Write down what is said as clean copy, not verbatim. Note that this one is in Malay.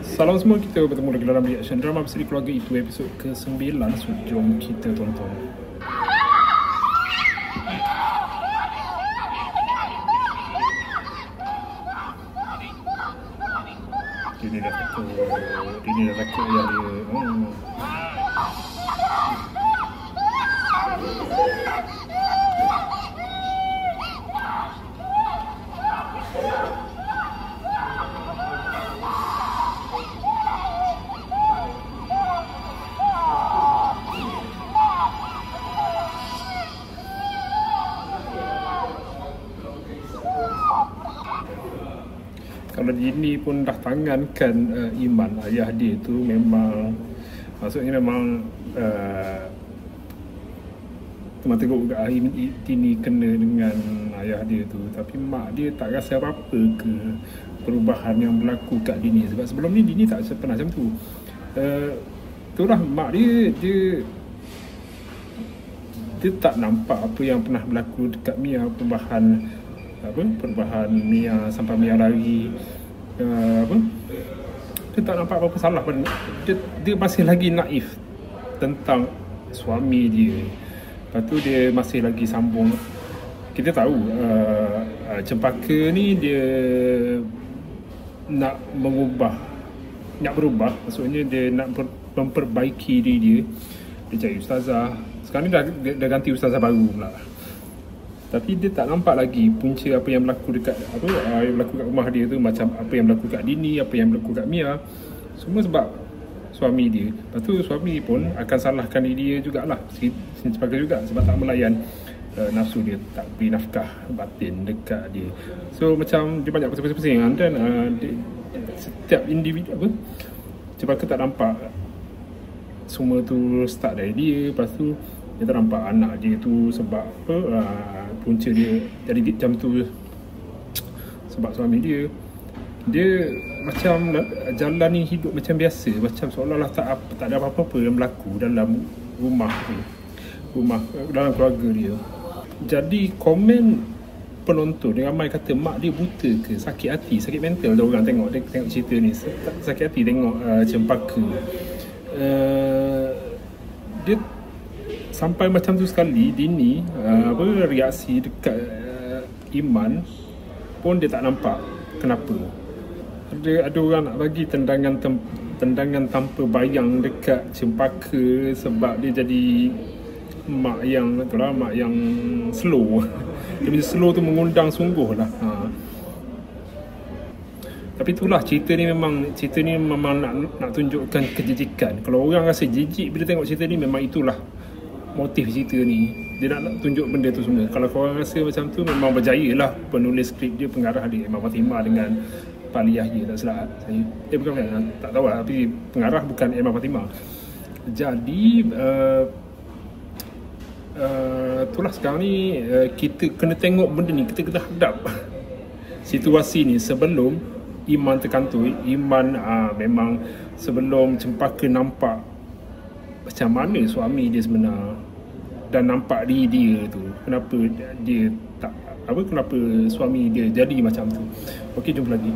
Salam semua, kita bertemu lagi dalam reaction drama Berseri Keluarga Itu episod ke-9. So, jom kita tonton. Dia dah takut yang dia Kalau Dini pun dah tangankan Iman, ayah dia tu memang, maksudnya memang teman tengok juga Dini kena dengan ayah dia tu. Tapi mak dia tak rasa apa-apa ke perubahan yang berlaku kat Dini. Sebab sebelum ni Dini tak pernah macam tu. Itulah mak dia tak nampak apa yang pernah berlaku dekat Mia, perubahan Mia sampai Mia lari, dia tak nampak apa-apa salah pada dia masih lagi naif tentang suami dia. Lepas tu dia masih lagi sambung. Kita tahu Cempaka ni dia nak berubah, maksudnya dia nak memperbaiki diri dia. Dia cari ustazah. Sekarang ni dah ganti ustazah baru pula. Tapi dia tak nampak lagi punca apa yang berlaku dekat yang berlaku kat rumah dia tu, macam apa yang berlaku kat Dini, apa yang berlaku kat Mia. Semua sebab suami dia. Lepas tu suami pun akan salahkan diri dia jugalah, Cempaka juga, sebab tak melayan nafsu dia, tak beri nafkah batin dekat dia. So macam dia banyak pusing-pusing dan setiap individu Cempaka tak nampak semua tu start dari dia. Lepas tu dia tak nampak anak dia tu sebab punca dia jadi macam tu sebab suami dia. Dia macam jalani hidup macam biasa, macam seolah-olah tak ada apa-apa yang berlaku dalam rumah dalam keluarga dia. Jadi komen penonton dia ramai kata mak dia buta ke, sakit hati, sakit mental. Ada orang tengok cerita ni sakit hati tengok Cempaka. Dia sampai macam tu sekali Dini reaksi dekat Iman pun dia tak nampak kenapa. Ada orang nak bagi tendangan tanpa bayang dekat Cempaka sebab dia jadi mak yang slow. Dia punya slow tu mengundang sungguh lah. Tapi itulah cerita ni memang nak tunjukkan kejijikan. Kalau orang rasa jijik bila tengok cerita ni, memang itulah motif cerita ni. Dia nak tunjuk benda tu semua. Kalau korang rasa macam tu, memang berjaya lah penulis skrip dia, pengarah dia Emma Fatimah dengan Pak Liyah je, tak salah saya. Bukan, tak tahu lah, tapi pengarah bukan Emma Fatimah. Jadi itulah sekarang ni kita kena tengok benda ni, kita kena hadap situasi ni sebelum Iman terkantoi. Iman memang sebelum Cempaka nampak macam mana suami dia sebenar dan nampak diri dia tu, kenapa suami dia jadi macam tu. Okey, jumpa lagi.